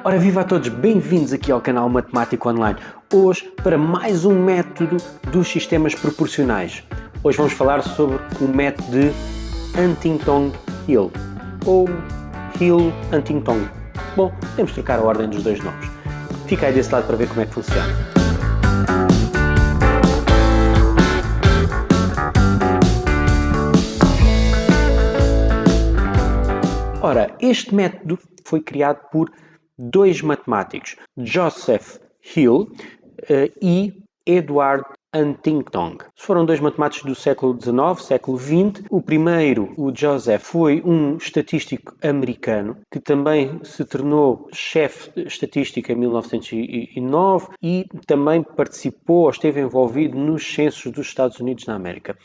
Ora, viva a todos, bem-vindos aqui ao canal Matemática Online. Hoje, para mais um método dos sistemas proporcionais. Hoje vamos falar sobre o método de Huntington-Hill, ou Hill-Huntington. Bom, podemos trocar a ordem dos dois nomes. Fica aí desse lado para ver como é que funciona. Ora, este método foi criado por dois matemáticos, Joseph Hill e Edward Huntington. Foram dois matemáticos do século XIX, século XX. O primeiro, o Joseph, foi um estatístico americano que também se tornou chefe estatístico em 1909 e também participou ou esteve envolvido nos censos dos Estados Unidos da América.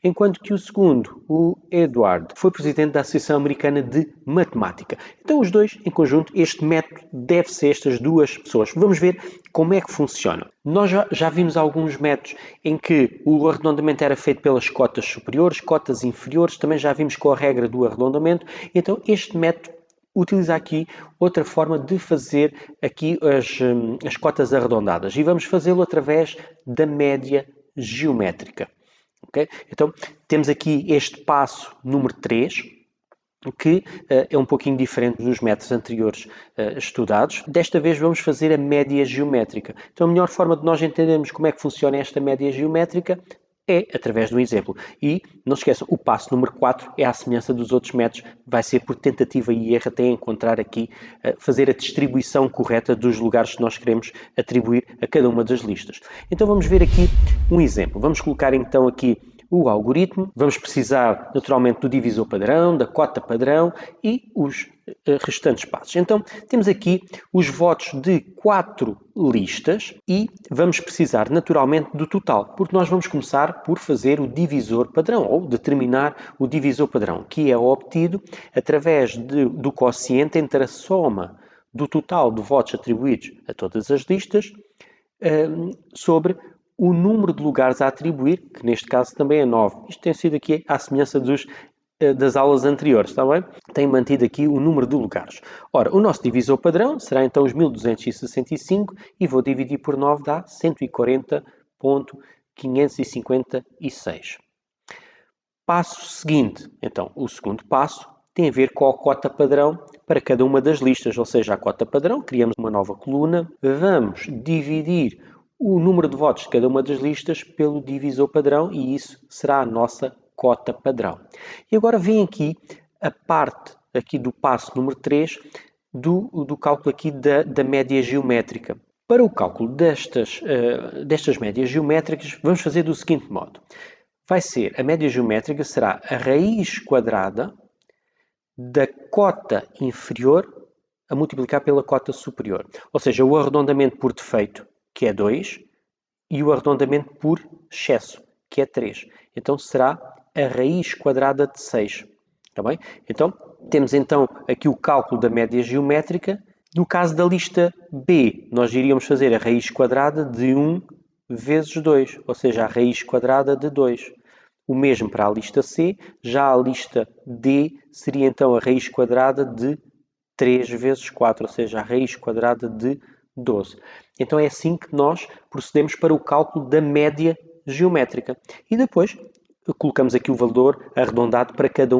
Enquanto que o segundo, o Edward, foi presidente da Associação Americana de Matemática. Então, os dois, em conjunto, este método deve-se a estas duas pessoas. Vamos ver como é que funciona. Nós já vimos alguns métodos em que o arredondamento era feito pelas cotas superiores, cotas inferiores, também já vimos com a regra do arredondamento. Então, este método utiliza aqui outra forma de fazer aqui as cotas arredondadas. E vamos fazê-lo através da média geométrica. Okay? Então, temos aqui este passo número 3, que é um pouquinho diferente dos métodos anteriores estudados. Desta vez vamos fazer a média geométrica. Então, a melhor forma de nós entendermos como é que funciona esta média geométrica é através de um exemplo. E, não se esqueçam, o passo número 4 é à semelhança dos outros métodos, vai ser por tentativa e erro até encontrar aqui, fazer a distribuição correta dos lugares que nós queremos atribuir a cada uma das listas. Então vamos ver aqui um exemplo. Vamos colocar então aqui o algoritmo, vamos precisar naturalmente do divisor padrão, da cota padrão e os restantes passos. Então, temos aqui os votos de 4 listas e vamos precisar naturalmente do total, porque nós vamos começar por fazer o divisor padrão, ou determinar o divisor padrão, que é obtido através do quociente entre a soma do total de votos atribuídos a todas as listas sobre o número de lugares a atribuir, que neste caso também é 9. Isto tem sido aqui à semelhança das aulas anteriores, está bem? Tem mantido aqui o número de lugares. Ora, o nosso divisor padrão será então os 1265 e vou dividir por 9, dá 140.556. Passo seguinte, então, o segundo passo tem a ver com a cota padrão para cada uma das listas, ou seja, a cota padrão, criamos uma nova coluna, vamos dividir o número de votos de cada uma das listas pelo divisor padrão e isso será a nossa cota padrão. E agora vem aqui a parte aqui do passo número 3 do cálculo aqui da média geométrica. Para o cálculo destas médias geométricas, vamos fazer do seguinte modo. Vai ser, a média geométrica será a raiz quadrada da cota inferior a multiplicar pela cota superior. Ou seja, o arredondamento por defeito, que é 2, e o arredondamento por excesso, que é 3. Então, será a raiz quadrada de 6. Está bem? Então, temos então aqui o cálculo da média geométrica. No caso da lista B, nós iríamos fazer a raiz quadrada de 1 vezes 2, ou seja, a raiz quadrada de 2. O mesmo para a lista C. Já a lista D seria então a raiz quadrada de 3 vezes 4, ou seja, a raiz quadrada de 12. Então é assim que nós procedemos para o cálculo da média geométrica. E depois colocamos aqui o valor arredondado para cada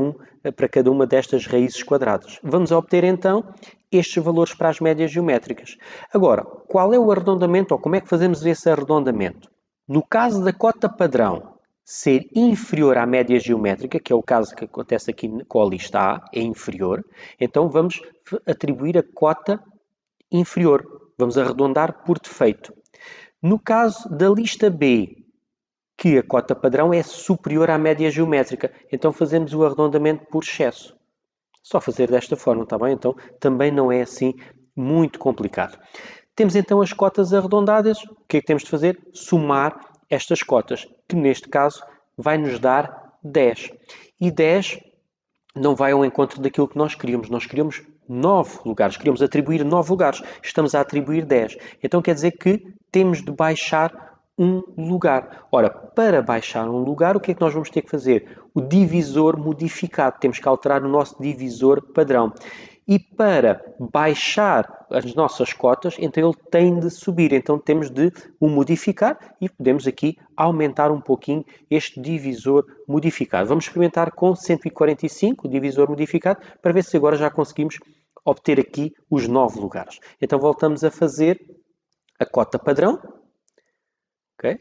uma destas raízes quadradas. Vamos obter então estes valores para as médias geométricas. Agora, qual é o arredondamento ou como é que fazemos esse arredondamento? No caso da cota padrão ser inferior à média geométrica, que é o caso que acontece aqui com a lista A, é inferior, então vamos atribuir a cota inferior. Vamos arredondar por defeito. No caso da lista B, que a cota padrão é superior à média geométrica, então fazemos o arredondamento por excesso. Só fazer desta forma, está bem? Então também não é assim muito complicado. Temos então as cotas arredondadas. O que é que temos de fazer? Somar estas cotas, que neste caso vai nos dar 10. E 10 não vai ao encontro daquilo que nós queríamos. Nós queríamos 9 lugares, queríamos atribuir 9 lugares. Estamos a atribuir 10. Então quer dizer que temos de baixar um lugar. Ora, para baixar um lugar, o que é que nós vamos ter que fazer? O divisor modificado. Temos que alterar o nosso divisor padrão. E para baixar as nossas cotas, então ele tem de subir. Então temos de o modificar e podemos aqui aumentar um pouquinho este divisor modificado. Vamos experimentar com 145, o divisor modificado, para ver se agora já conseguimos obter aqui os 9 lugares. Então voltamos a fazer a cota padrão, ok?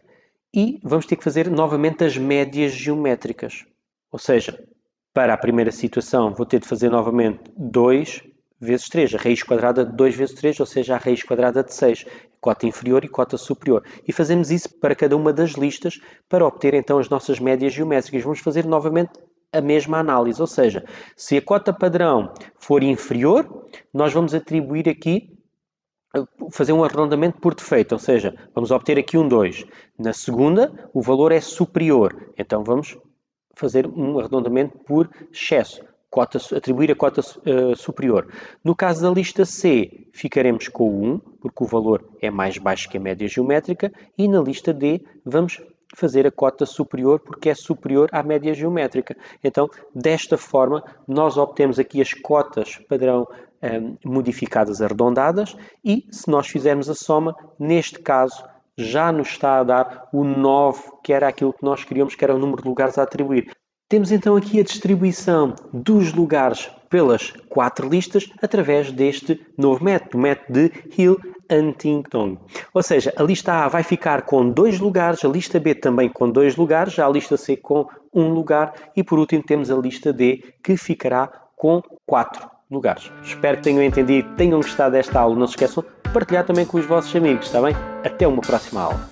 E vamos ter que fazer novamente as médias geométricas. Ou seja, para a primeira situação vou ter de fazer novamente 2 vezes 3, a raiz quadrada de 2 vezes 3, ou seja, a raiz quadrada de 6, cota inferior e cota superior. E fazemos isso para cada uma das listas para obter então as nossas médias geométricas. Vamos fazer novamente a mesma análise, ou seja, se a cota padrão for inferior, nós vamos atribuir aqui, fazer um arredondamento por defeito, ou seja, vamos obter aqui um 2. Na segunda, o valor é superior, então vamos fazer um arredondamento por excesso, atribuir a cota superior. No caso da lista C, ficaremos com o 1, porque o valor é mais baixo que a média geométrica, e na lista D, vamos fazer a cota superior, porque é superior à média geométrica. Então, desta forma, nós obtemos aqui as cotas padrão modificadas arredondadas e, se nós fizermos a soma, neste caso, já nos está a dar o 9, que era aquilo que nós queríamos, que era o número de lugares a atribuir. Temos então aqui a distribuição dos lugares pelas 4 listas através deste novo método, o método de Hill-Huntington. Ou seja, a lista A vai ficar com 2 lugares, a lista B também com 2 lugares, já a lista C com 1 lugar e por último temos a lista D que ficará com 4 lugares. Espero que tenham entendido, tenham gostado desta aula. Não se esqueçam de partilhar também com os vossos amigos, está bem? Até uma próxima aula.